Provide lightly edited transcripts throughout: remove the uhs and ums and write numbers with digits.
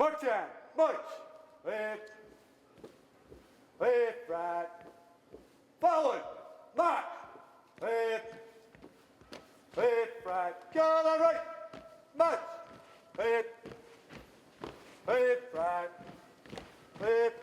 March on, march. Left, left, right. Forward, march. Left, left, right. Go on the right, march. Left, left, right. Left.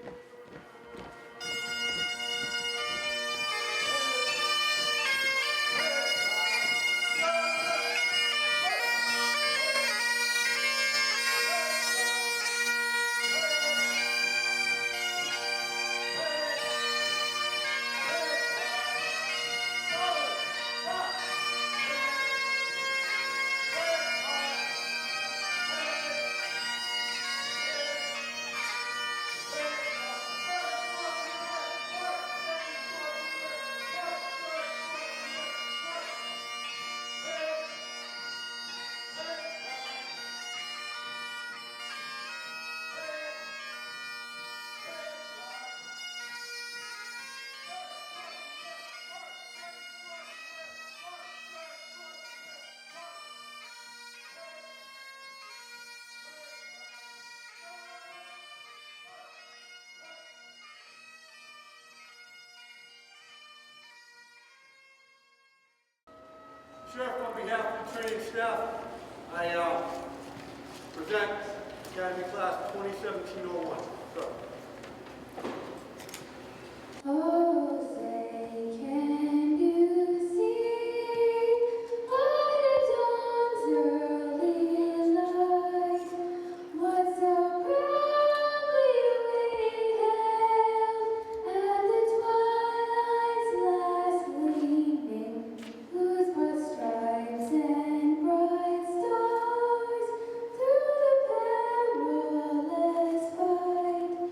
Sheriff, on behalf of the training staff, I present Academy Class 2017-01. Sir. Oh, say, can you see by the dawn's early light what so proudly we hailed at the twilight's last gleaming, whose broad stripes and bright stars through the perilous fight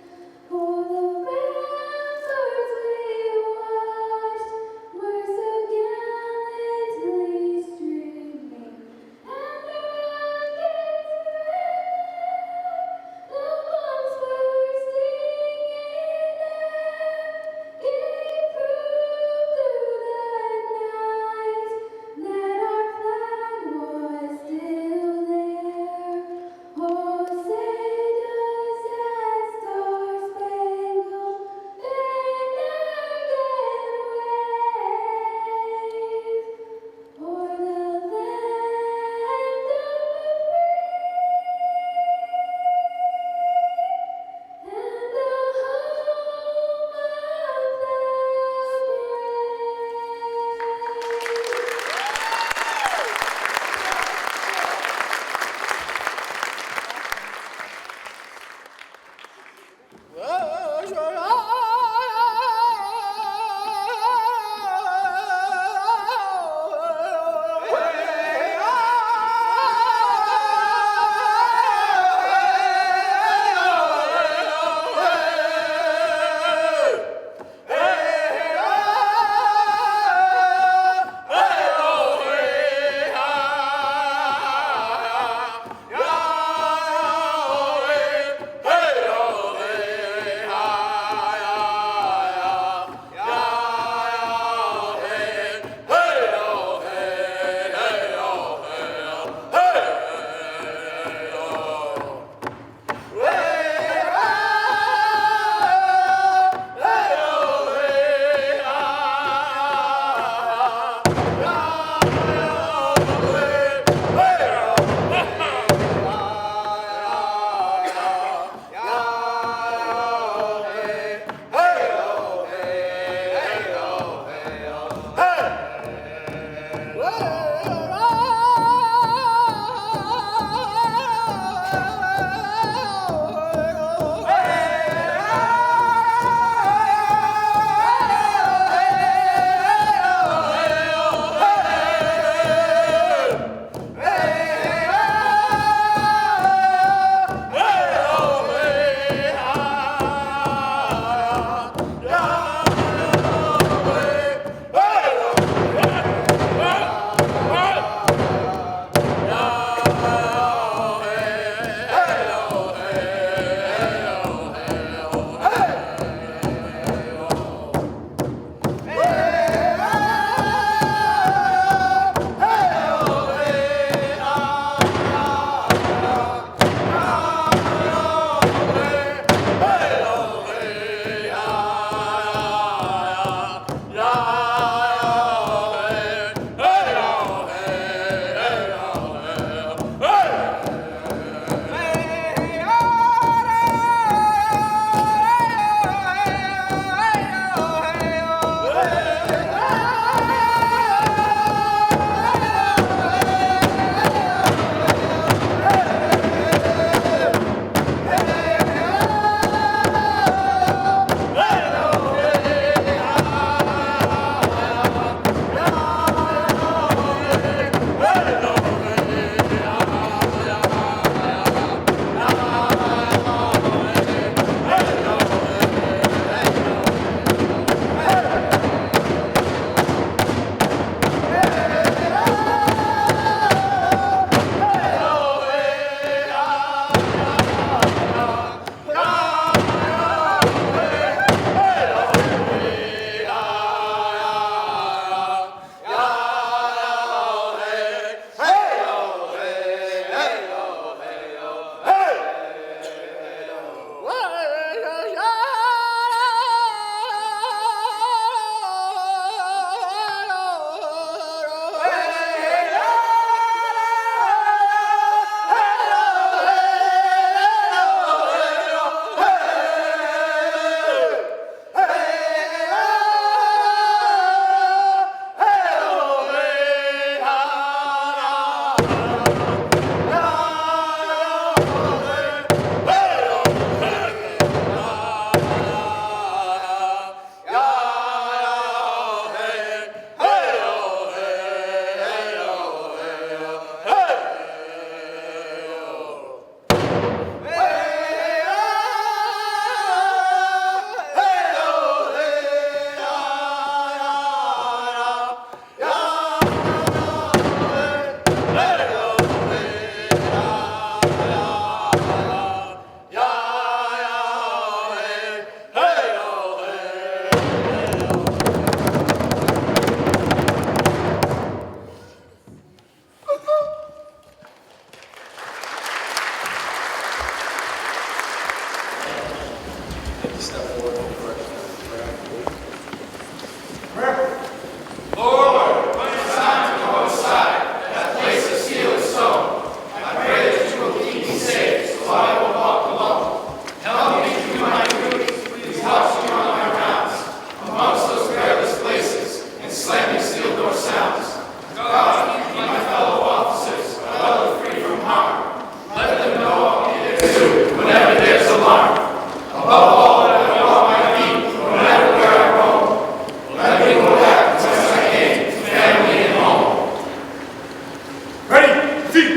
Ready, see.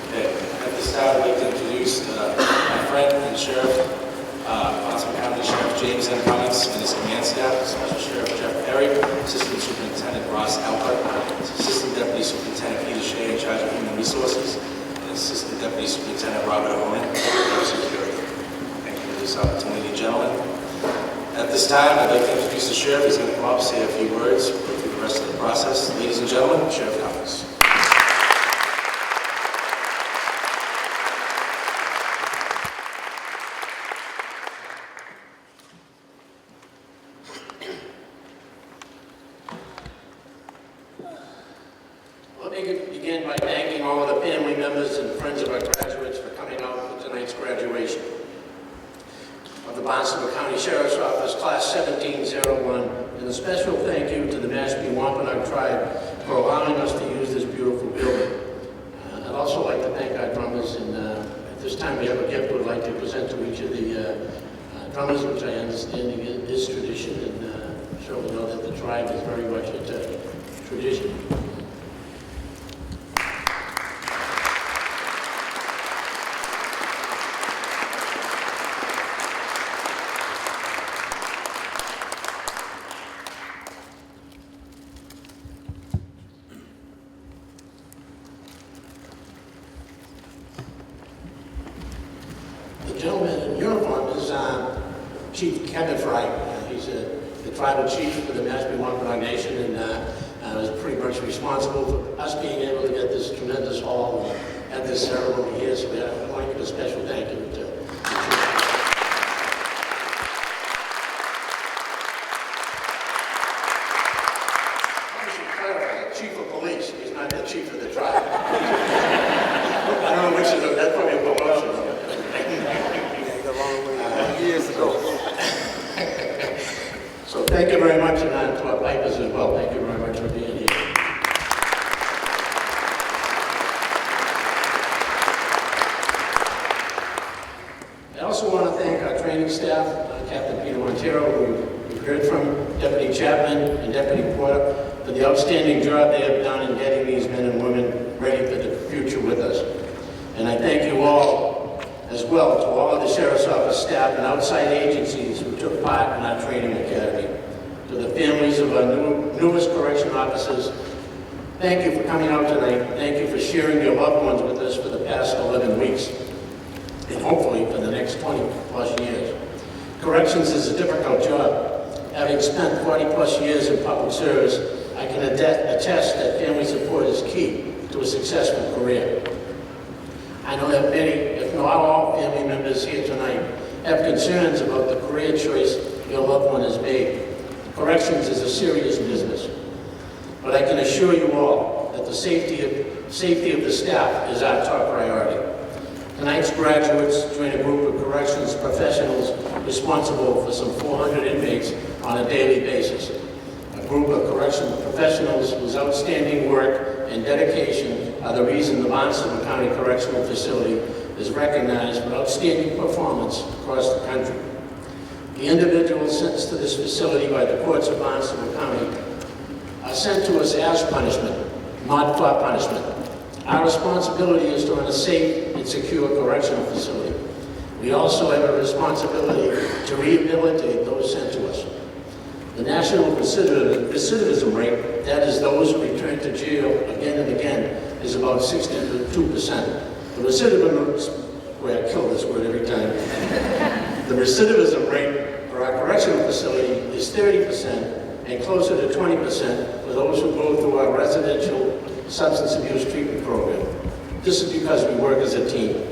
Okay, at this time, I'd like to introduce my friend and Sheriff, Boston County Sheriff James M. Cummings and his command staff, Special Sheriff Jeff Perry, Assistant Superintendent Ross Alpert, Assistant Deputy Superintendent Peter Shea in charge of Human Resources, and Assistant Deputy Superintendent Robert Owen, of Security. Thank you for this opportunity, gentlemen. At this time, I'd like to introduce the Sheriff. He's going to come up, say a few words, go through the rest of the process. Ladies and gentlemen, Sheriff Cummings. Let me begin by thanking all of the family members and friends of our graduates for coming out for tonight's graduation of the Barnstable County Sheriff's Office, Class 1701, and a special thank you to the Mashpee Wampanoag tribe for allowing us to use this beautiful building. I'd also like to thank our drummers, and at this time we have a gift we'd like to present to each of the drummers, which I understand is tradition, and show we know that the tribe is very much into tradition. The gentleman in uniform is Chief Kevin Fry. He's the tribal chief for the Mashpee Wampanoag Nation, and was pretty much responsible for us being able to get this tremendous hall and have this ceremony here. So I'd like to give a special thank you to I should clarify, the chief of police. He's not the chief of the tribe. I don't know which is that's probably a promotion. Years ago. So thank you very much, and to our pipers as well. Thank you very much for being here. I also want to thank our training staff, Captain Peter Montero, who we've heard from, Deputy Chapman and Deputy Porter, for the outstanding job they have done in getting these men and women ready for the future with us. And I thank you all as well to all of the Sheriff's Office staff and outside agencies who took part in our training academy. To the families of our newest correction officers, thank you for coming out tonight. Thank you for sharing your loved ones with us for the past 11 weeks, and hopefully for the next 20 plus years. Corrections is a difficult job. Having spent 40 plus years in public service, I can attest that family support is key to a successful career. I know that many, if not all, family members here tonight have concerns about the career choice your loved one has made. Corrections is a serious business, but I can assure you all that the safety of the staff is our top priority. Tonight's graduates join a group of corrections professionals responsible for some 400 inmates on a daily basis. A group of correctional professionals whose outstanding work and dedication are the reason the Barnstable County Correctional Facility is recognized for outstanding performance across the country. The individuals sentenced to this facility by the courts of Barnstable County are sent to us as punishment, not for punishment. Our responsibility is to run a safe and secure correctional facility. We also have a responsibility to rehabilitate those sent to us. The national recidivism rate, that is those who return to jail again and again, is about 62%. The recidivism, boy, I kill this word every time. The recidivism rate for our correctional facility is 30% and closer to 20% for those who go through our residential substance abuse treatment program. This is because we work as a team.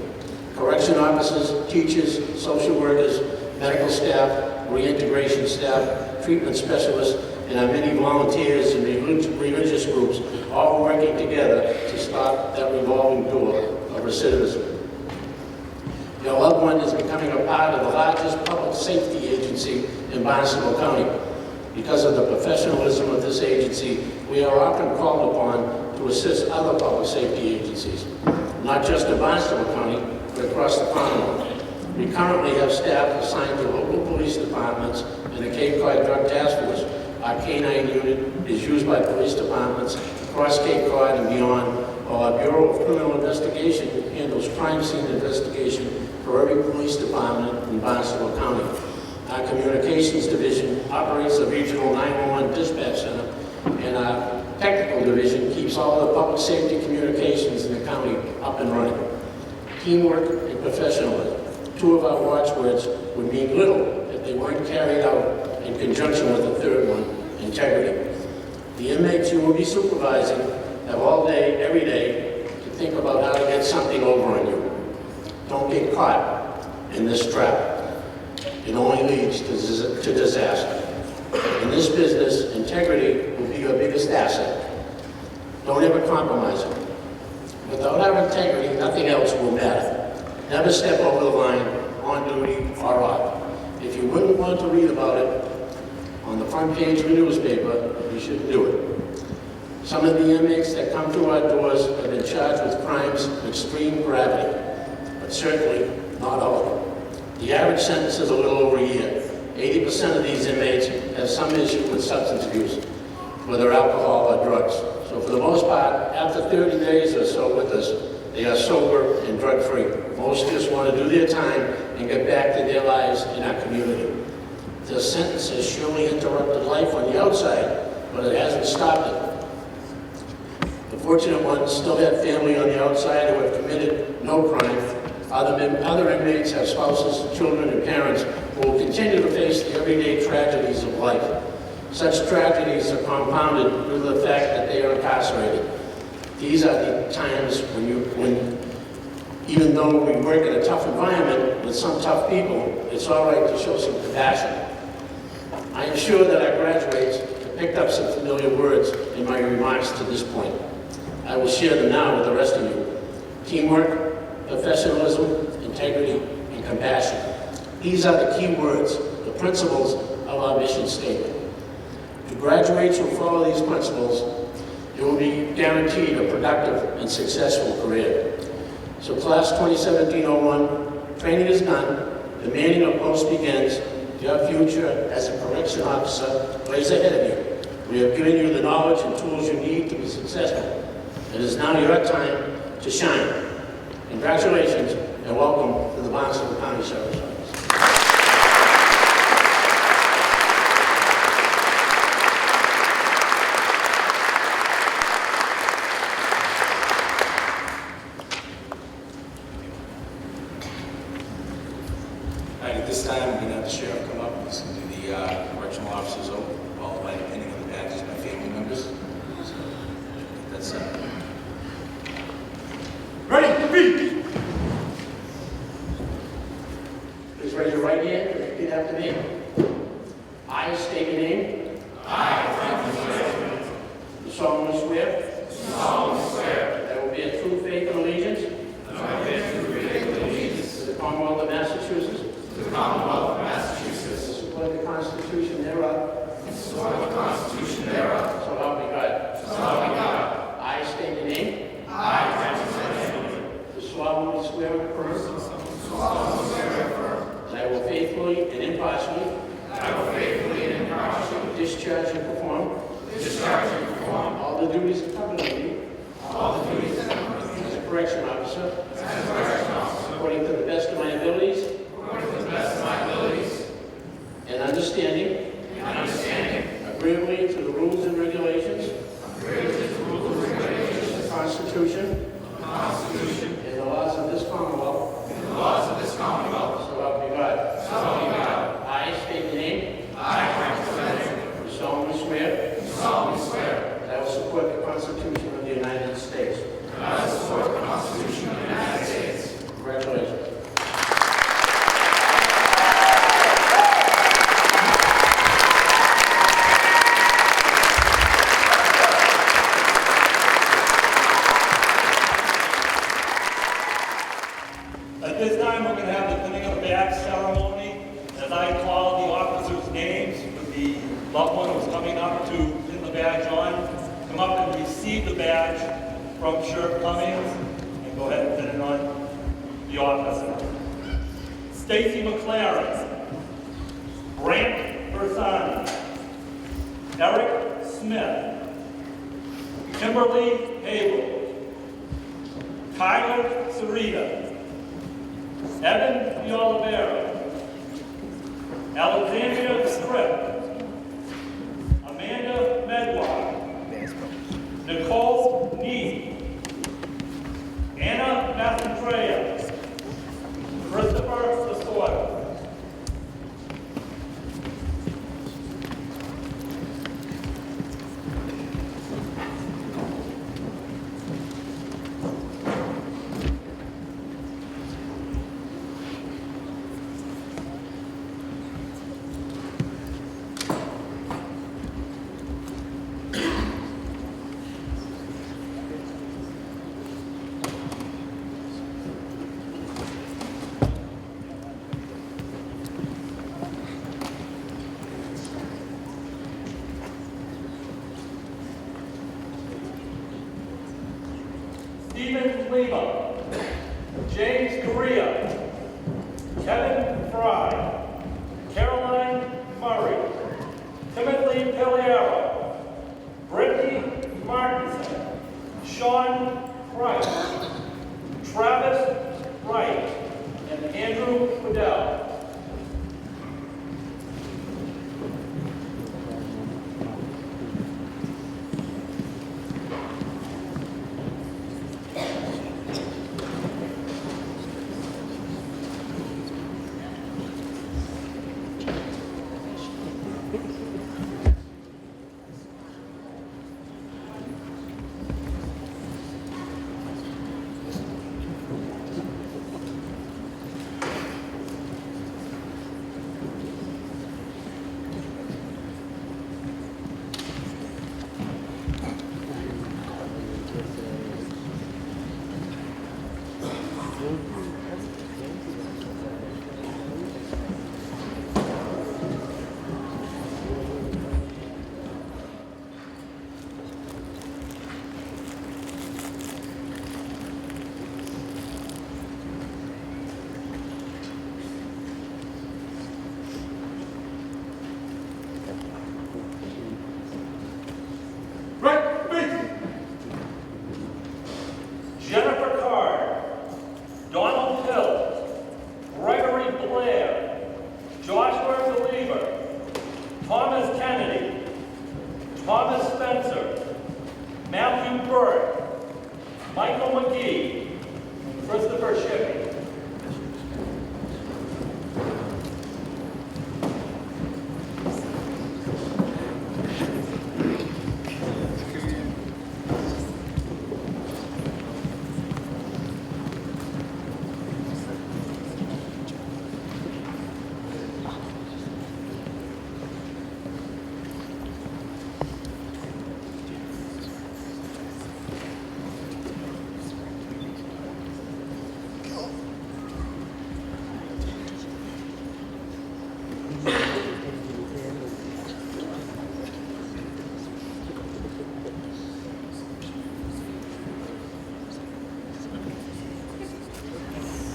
Correction officers, teachers, social workers, medical staff, reintegration staff, treatment specialists, and our many volunteers and religious groups all working together to stop that revolving door of recidivism. Your loved one is becoming a part of the largest public safety agency in Barnstable County. Because of the professionalism of this agency, we are often called upon to assist other public safety agencies. not just in Barnstable County, but across the Commonwealth. We currently have staff assigned to local police departments and the Cape Cod Drug Task Force. Our K-9 unit is used by police departments across Cape Cod and beyond, while our Bureau of Criminal Investigation handles crime scene investigation for every police department in Barnstable County. Our Communications Division operates the Regional 911 Dispatch Center, and our Technical Division keeps all the public safety communications in the county up and running. Teamwork and professionalism, two of our watchwords, would mean little if they weren't carried out in conjunction with the third one, integrity. The inmates you will be supervising have all day, every day, to think about how to get something over on you. Don't get caught in this trap. It only leads to disaster. In this business, integrity will be your biggest asset. Don't ever compromise it. Without our integrity, nothing else will matter. Never step over the line, on duty or off. If you wouldn't want to read about it on the front page of a newspaper, you shouldn't do it. Some of the inmates that come through our doors have been charged with crimes of extreme gravity, but certainly not all of them. The average sentence is a little over a year. 80% of these inmates have some issue with substance abuse, whether alcohol or drugs. So for the most part, after 30 days or so with us, they are sober and drug-free. Most just want to do their time and get back to their lives in our community. Their sentence has surely interrupted life on the outside, but it hasn't stopped it. The fortunate ones still have family on the outside who have committed no crime. Other inmates have spouses, children, and parents who will continue to face the everyday tragedies of life. Such tragedies are compounded due to the fact that they are incarcerated. These are the times when even though we work in a tough environment with some tough people, it's all right to show some compassion. I am sure that our graduates have picked up some familiar words in my remarks to this point. I will share them now with the rest of you. Teamwork, professionalism, integrity, and compassion. These are the key words, the principles of our mission statement. To graduates who follow these principles, you will be guaranteed a productive and successful career. So class 2017-01, training is done, the manning of post begins, your future as a correction officer lays ahead of you. We have given you the knowledge and tools you need to be successful. It is now your time to shine. Congratulations and welcome to the Barnstable County Sheriff's Office. All right, at this time, we're going to have the sheriff come up. He's going to do the correctional officers oath, followed by the pinning of the badges by family members. So that's Ready, feet. Please raise your right hand and repeat after me. I state your name. Do solemnly swear. That I will bear true faith and allegiance. To the Commonwealth of Massachusetts. To support the Constitution thereof. So help me God. I state your name. Do solemnly swear and affirm. That I will faithfully and impartially. Discharge and perform. All the duties incumbent on me. As a correction officer. According to the best of my abilities. And understanding. Agreeably to the rules and regulations. The Constitution. And the laws of this Commonwealth. So help me God. I state your name. Do solemnly swear. That I will support the Constitution of the United States. Congratulations. At this time, we're going to have the pinning of the badge ceremony. As I call the officers' names, with the loved one who's coming up to pin the badge on, come up and receive the badge from Sheriff Cummings, and go ahead and pin the officer. Stacy McLaren, Brant Bersani, Eric Smith, Kimberly Hayward, Kyler Sarita, Evan D'Olivera, Alexandria Scripp, Amanda Medwar, Nicole Nee, Anna Mastantrea, Christopher Lasorda. Stephen Lima, James Correa, Kevin Fry, Caroline Murray, Timothy Peliero, Brittany Martinson, Sean Price, Travis Wright, and Andrew Waddell. Right, please. Jennifer Card, Donald Hill, Gregory Blair, Joshua Believer, Thomas Kennedy, Thomas Spencer, Matthew Burt, Michael McGee, and Christopher Shippey.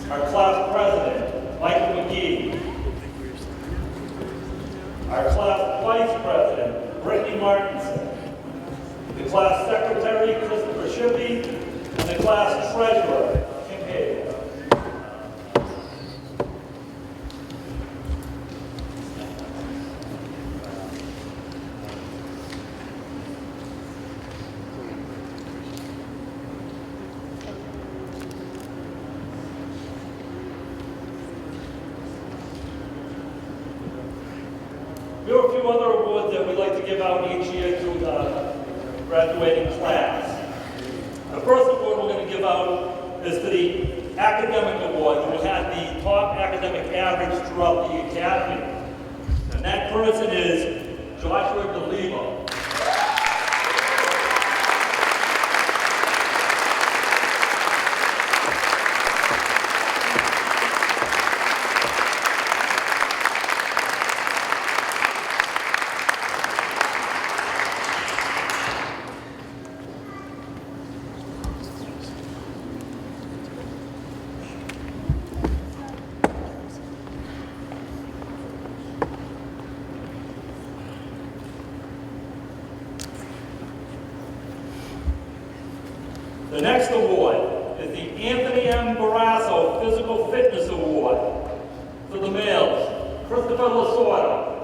Our class president, Michael McGee. Our class vice president, Brittany Martinson. The class secretary, Christopher Shippey. And the class treasurer, Kim Hayes. We have a few other awards that we like to give out each year to the graduating class. The first award we're going to give out is to the Academic Award, who had the top academic average throughout the academy. And that person is Joshua DeLevo. The next award is the Anthony M. Barrasso Physical Fitness Award for the males. Christopher Lasorda.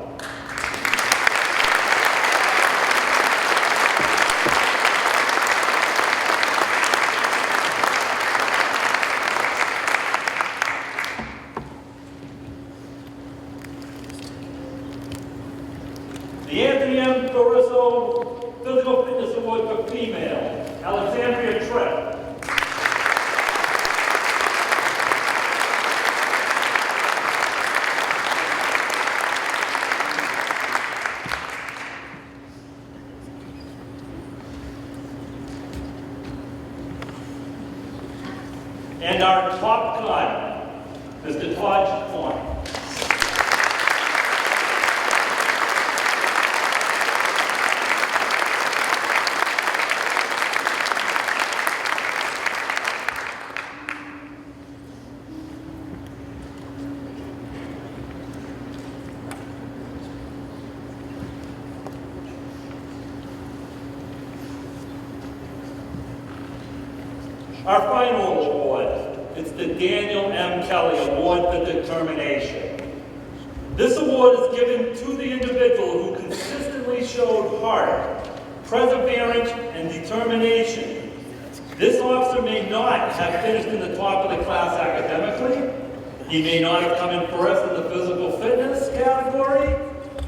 The Anthony M. Barrasso Physical Fitness Award for female, Alexandria Tripp. And our top gun, Mr. Todd Chacon. Our final award, it's the Daniel M. Kelly Award for Determination. This award is given to the individual who consistently showed heart, perseverance, and determination. This officer may not have finished in the top of the class academically, he may not have come in first in the physical fitness category,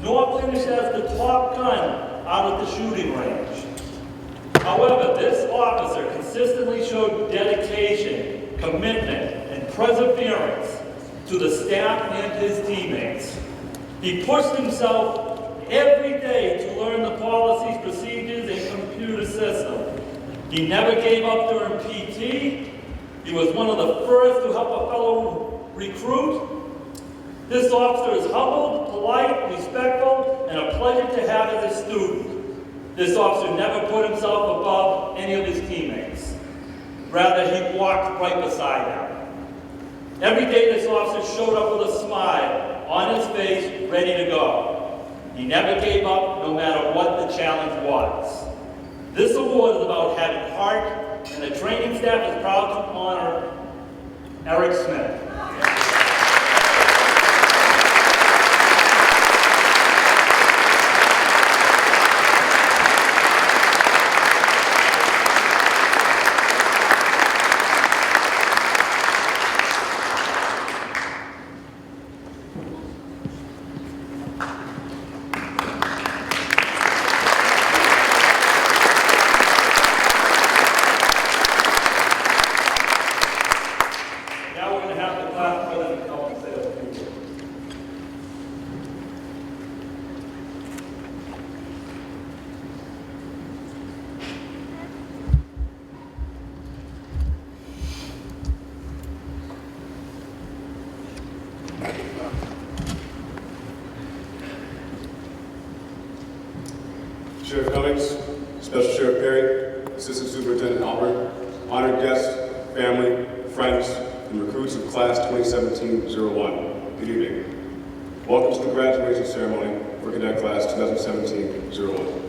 nor finished as the top gun out of the shooting range. However, this officer consistently showed dedication, commitment, and perseverance to the staff and his teammates. He pushed himself every day to learn the policies, procedures, and computer system. He never gave up during PT. He was one of the first to help a fellow recruit. This officer is humble, polite, respectful, and a pleasure to have as a student. This officer never put himself above any of his teammates. Rather, he walked right beside them. Every day, this officer showed up with a smile on his face, ready to go. He never gave up, no matter what the challenge was. This award is about having heart, and the training staff is proud to honor Eric Smith. Now we're going to have the class president come and say a few words. Sheriff Cummings, Special Sheriff Perry, Assistant Superintendent Albert, honored guests, family, friends, and recruits of Class 2017-01. Good evening. Welcome to the graduation ceremony for Cadet Class 2017-01.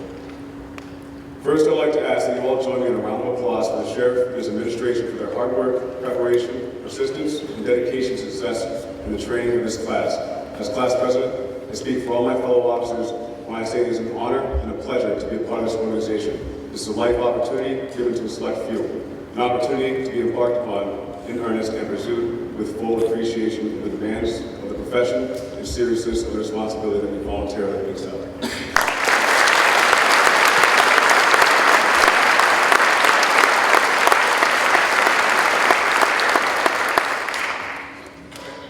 First, I'd like to ask that you all join me in a round of applause for the Sheriff and his administration for their hard work, preparation, persistence, and dedication to success in the training of this class. As Class President, I speak for all my fellow officers when I say it is an honor and a pleasure to be a part of this organization. This is a life opportunity given to a select few, an opportunity to be embarked upon in earnest and pursued with full appreciation of the demands of the profession and seriousness of the responsibility that we voluntarily accept.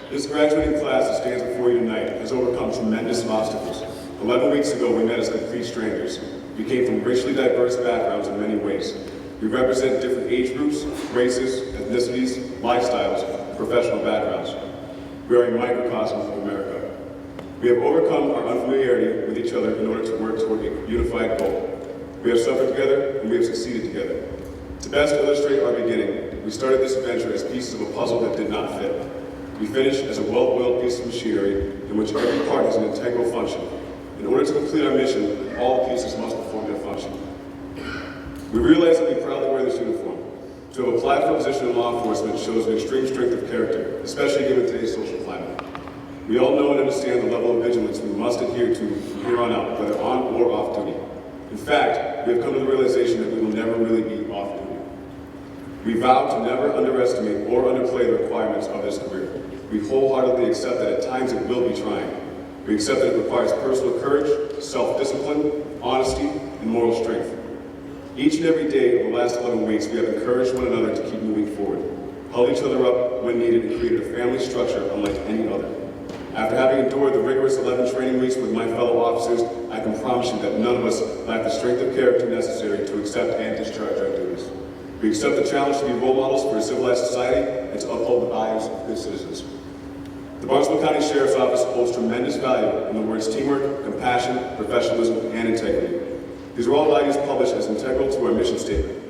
This graduating class that stands before you tonight has overcome tremendous obstacles. 11 weeks ago, we met as complete strangers. We came from richly diverse backgrounds in many ways. We represent different age groups, races, ethnicities, lifestyles, and professional backgrounds. We are a microcosm of America. We have overcome our unfamiliarity with each other in order to work toward a unified goal. We have suffered together, and we have succeeded together. To best illustrate our beginning, we started this adventure as pieces of a puzzle that did not fit. We finished as a well-oiled piece of machinery in which every part has an integral function. In order to complete our mission, all the pieces must perform their function. We realize that we proudly wear this uniform. To have applied for a position in law enforcement shows an extreme strength of character, especially given today's social climate. We all know and understand the level of vigilance we must adhere to from here on out, whether on or off duty. In fact, we have come to the realization that we will never really be off duty. We vow to never underestimate or underplay the requirements of this career. We wholeheartedly accept that at times it will be trying. We accept that it requires personal courage, self-discipline, honesty, and moral strength. Each and every day over the last 11 weeks, we have encouraged one another to keep moving forward, held each other up when needed, and created a family structure unlike any other. After having endured the rigorous 11 training weeks with my fellow officers, I can promise you that none of us lack the strength of character necessary to accept and discharge our duties. We accept the challenge to be role models for a civilized society and to uphold the values of good citizens. The Barnstable County Sheriff's Office holds tremendous value in the words teamwork, compassion, professionalism, and integrity. These are all values published as integral to our mission statement.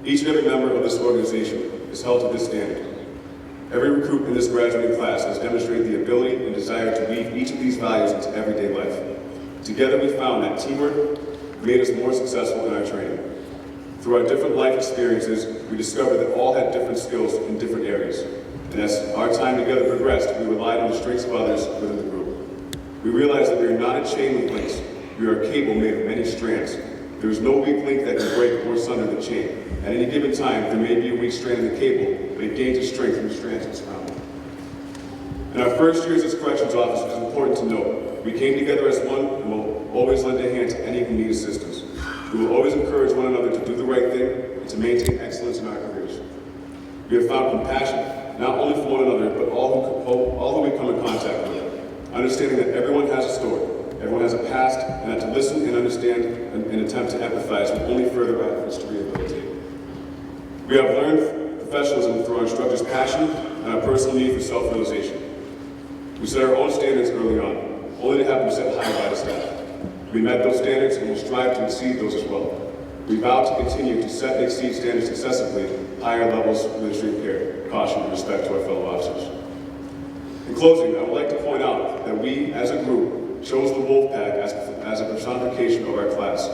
Each and every member of this organization is held to this standard. Every recruit in this graduating class has demonstrated the ability and desire to weave each of these values into everyday life. Together we found that teamwork made us more successful in our training. Through our different life experiences, we discovered that all had different skills in different areas. And as our time together progressed, we relied on the strengths of others within the group. We realized that we are not a chain with links. We are a cable made of many strands. There is no weak link that can break or sunder the chain. At any given time, there may be a weak strand in the cable, but it gains its strength from the strands that surround it. In our first years as corrections officers, it is important to note, we came together as one and will always lend a hand to any who need assistance. We will always encourage one another to do the right thing and to maintain excellence in our careers. We have found compassion, not only for one another, but all who we come in contact with, understanding that everyone has a story, everyone has a past, and that to listen and understand and attempt to empathize will only further our efforts to rehabilitate. We have learned professionalism through our instructors' passion and our personal need for self-realization. We set our own standards early on, only to have them set higher by the staff. We met those standards and will strive to exceed those as well. We vow to continue to set and exceed standards successively, higher levels with extreme care, caution, and respect to our fellow officers. In closing, I would like to point out that we, as a group, chose the wolf pack as a personification of our class.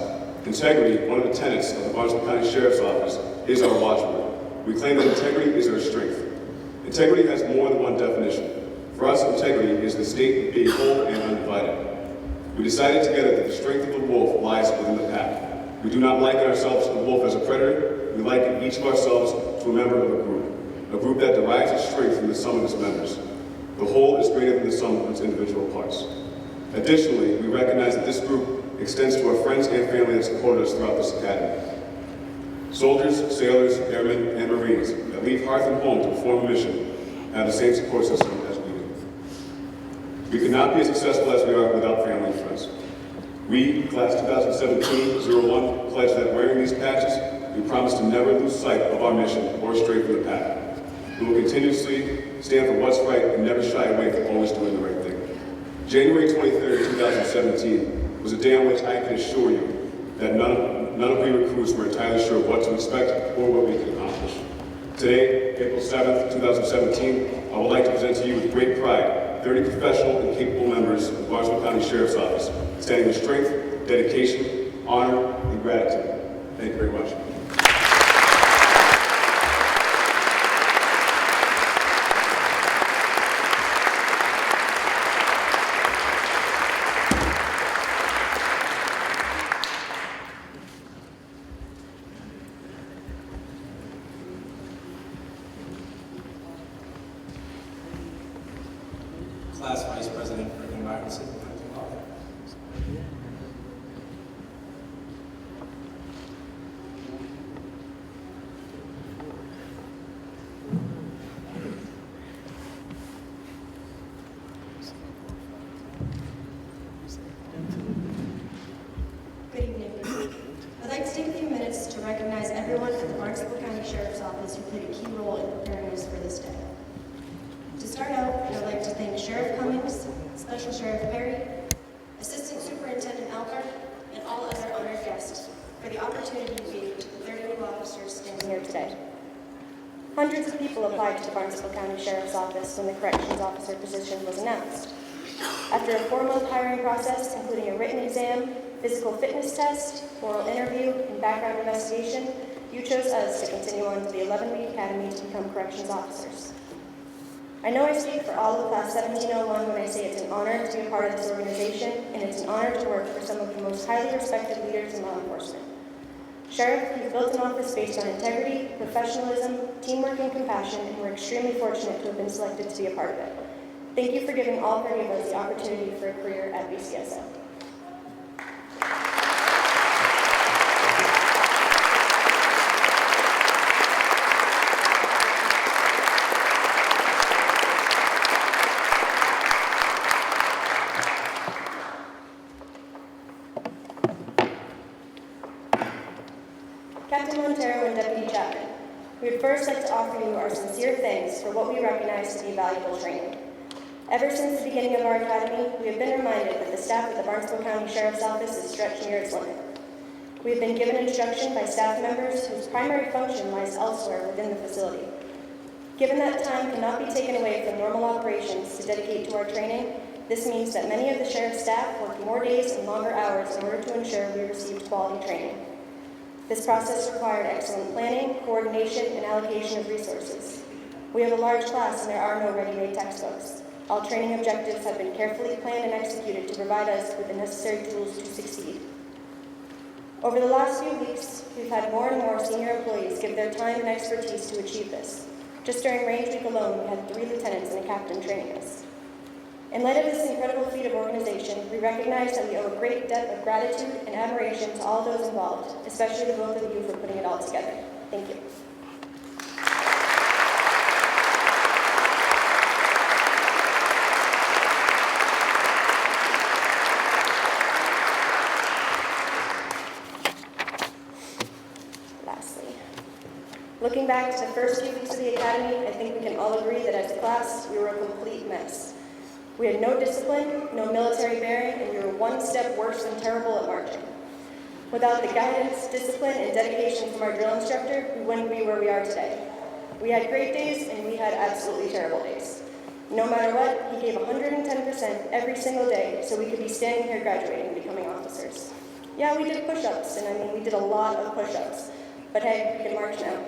Integrity, one of the tenets of the Barnstable County Sheriff's Office, is our watchword. We claim that integrity is our strength. Integrity has more than one definition. For us, integrity is the state of being whole and undivided. We decided together that the strength of the wolf lies within the pack. We do not liken ourselves to the wolf as a predator. We liken each of ourselves to a member of a group that derives its strength from the sum of its members. The whole is greater than the sum of its individual parts. Additionally, we recognize that this group extends to our friends and family that support us throughout this academy. Soldiers, sailors, airmen, and Marines that leave hearth and home to perform a mission have the same support system as we do. We could not be as successful as we are without family and friends. We, Class 2017-01, pledge that wearing these patches, we promise to never lose sight of our mission or stray from the path. We will continuously stand for what's right and never shy away from always doing the right thing. January 23rd, 2017 was a day on which I can assure you that none of we recruits were entirely sure of what to expect or what we could accomplish. Today, April 7th, 2017, I would like to present to you with great pride 30 professional and capable members of the Barnstable County Sheriff's Office, standing with strength, dedication, honor, and gratitude. Thank you very much. Class Vice President for Environment. Good evening. I'd like to take a few minutes to recognize everyone at the Barnstable County Sheriff's Office who played a key role in preparing us for this day. To start out, I'd like to thank Sheriff Cummings, Special Sheriff Perry, Assistant Superintendent Albert, and all other honored guests for the opportunity we gave to the 30 new officers standing here today. Hundreds of people applied to the Barnstable County Sheriff's Office when the corrections officer position was announced. After a 4-month hiring process, including a written exam, physical fitness test, oral interview, and background investigation, you chose us to continue on to the 11-week academy to become corrections officers. I know I speak for all of Class 1701 when I say it's an honor to be a part of this organization, and it's an honor to work for some of the most highly respected leaders in law enforcement. Sheriff, you've built an office based on integrity, professionalism, teamwork, and compassion, and we're extremely fortunate to have been selected to be a part of it. Thank you for giving all 30 of us the opportunity for a career at BCSO. Captain Montero and Deputy Chapman, we would first like to offer you our sincere thanks for what we recognize to be valuable training. Ever since the beginning of our academy, we have been reminded that the staff at the Barnstable County Sheriff's Office is stretched near its limit. We have been given instruction by staff members whose primary function lies elsewhere within the facility. Given that time cannot be taken away from normal operations to dedicate to our training, this means that many of the Sheriff's staff work more days and longer hours in order to ensure we received quality training. This process required excellent planning, coordination, and allocation of resources. We have a large class and there are no ready-made textbooks. All training objectives have been carefully planned and executed to provide us with the necessary tools to succeed. Over the last few weeks, we've had more and more senior employees give their time and expertise to achieve this. Just during range week alone, we had 3 lieutenants and a captain training us. In light of this incredible feat of organization, we recognize that we owe a great debt of gratitude and admiration to all those involved, especially the both of you for putting it all together. Thank you. Lastly, looking back to the first few weeks of the academy, I think we can all agree that as a class, we were a complete mess. We had no discipline, no military bearing, and we were one step worse than terrible at marching. Without the guidance, discipline, and dedication from our drill instructor, we wouldn't be where we are today. We had great days, and we had absolutely terrible days. No matter what, he gave 110% every single day, so we could be standing here graduating and becoming officers. Yeah, we did push-ups, and we did a lot of push-ups, but hey, we can march now.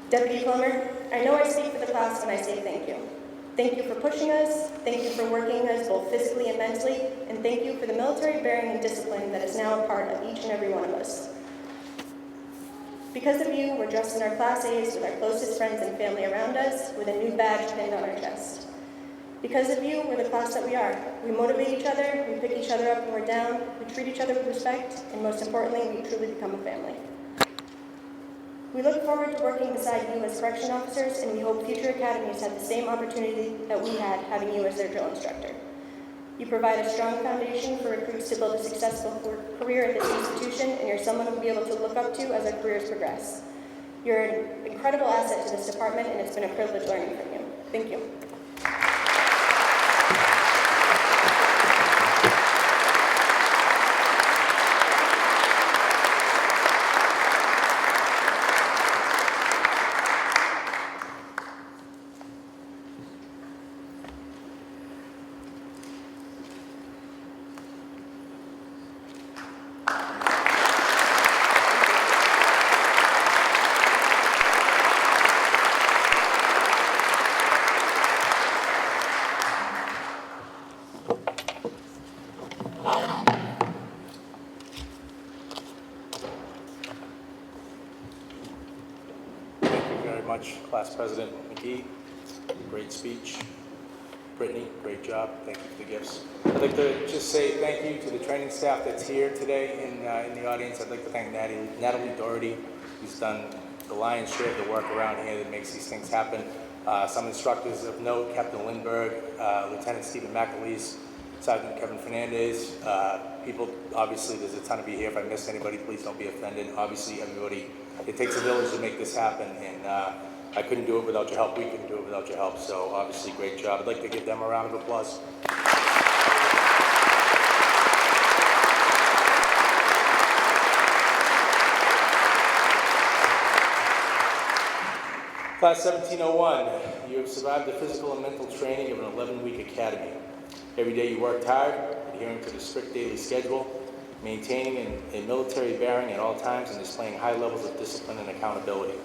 Deputy Plummer, I know I speak for the class when I say thank you. Thank you for pushing us, thank you for working us both physically and mentally, and thank you for the military bearing and discipline that is now a part of each and every one of us. Because of you, we're dressed in our Class A's with our closest friends and family around us, with a new badge pinned on our chest. Because of you, we're the class that we are. We motivate each other, we pick each other up when we're down, we treat each other with respect, and most importantly, we truly become a family. We look forward to working beside you as correction officers, and we hope future academies have the same opportunity that we had having you as their drill instructor. You provide a strong foundation for recruits to build a successful career at this institution, and you're someone we'll be able to look up to as our careers progress. You're an incredible asset to this department, and it's been a privilege learning from you. Thank you. Class President McGee, great speech. Brittany, great job. Thank you for the gifts. I'd like to just say thank you to the training staff that's here today in the audience. I'd like to thank Natalie Doherty, who's done the lion's share of the work around here that makes these things happen. Some instructors of note, Captain Lindbergh, Lieutenant Stephen McAleese, Sergeant Kevin Fernandez. People, obviously, there's a ton of you here. If I missed anybody, please don't be offended. Obviously, everybody, it takes a village to make this happen, and I couldn't do it without your help. We couldn't do it without your help. So obviously, great job. I'd like to give them a round of applause. Class 1701, you have survived the physical and mental training of an 11-week academy. Every day you worked hard, adhering to the strict daily schedule. maintaining a military bearing at all times, and displaying high levels of discipline and accountability.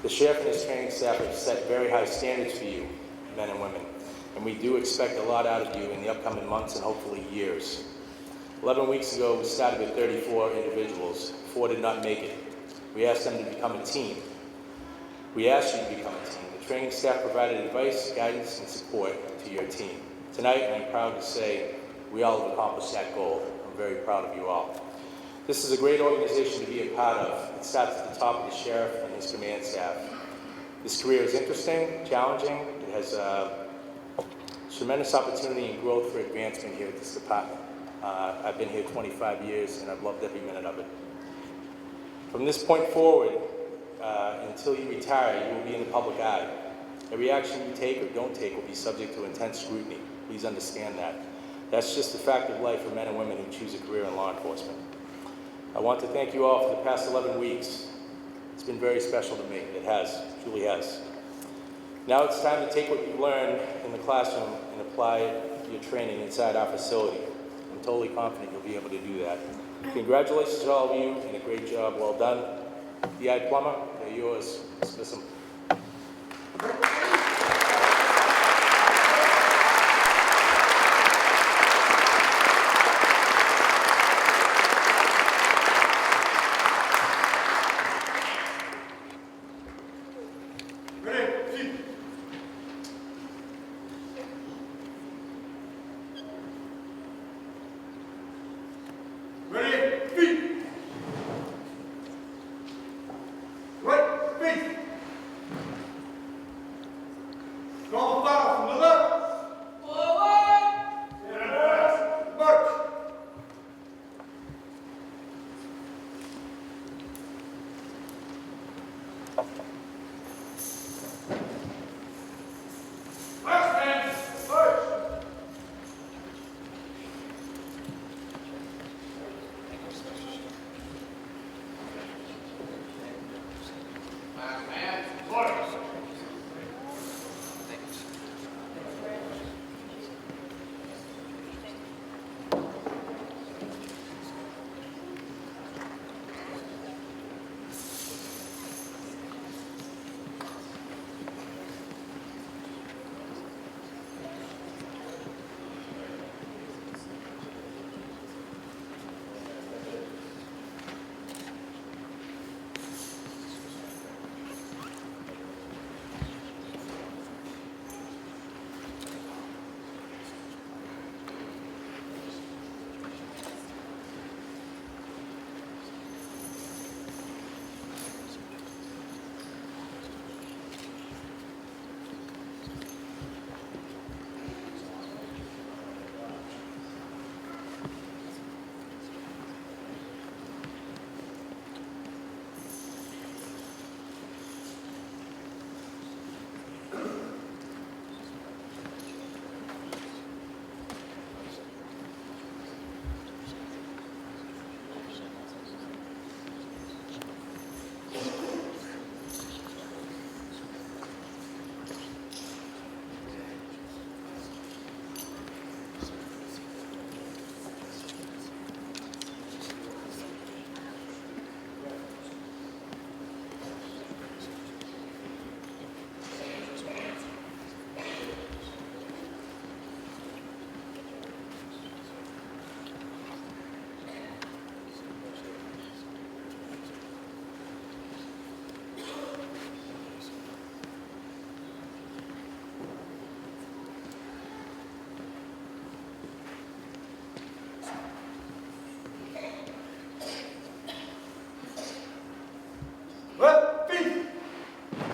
The Sheriff and his training staff have set very high standards for you, men and women, and we do expect a lot out of you in the upcoming months and hopefully years. 11 weeks ago, we started with 34 individuals. 4 did not make it. We asked them to become a team. We asked you to become a team. The training staff provided advice, guidance, and support to your team. Tonight, I'm proud to say we all have accomplished that goal. I'm very proud of you all. This is a great organization to be a part of. It starts at the top of the Sheriff and his command staff. This career is interesting, challenging. It has tremendous opportunity and growth for advancement here at this department. I've been here 25 years and I've loved every minute of it. From this point forward, until you retire, you will be in the public eye. Every action you take or don't take will be subject to intense scrutiny. Please understand that. That's just the fact of life for men and women who choose a career in law enforcement. I want to thank you all for the past 11 weeks. It's been very special to me. It has, truly has. Now it's time to take what you've learned in the classroom and apply your training inside our facility. I'm totally confident you'll be able to do that. Congratulations to all of you, and a great job. Well done. D.I. Plummer, they're yours. Dismiss them.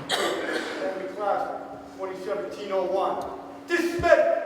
Academy Class 2017-01. Dismissed!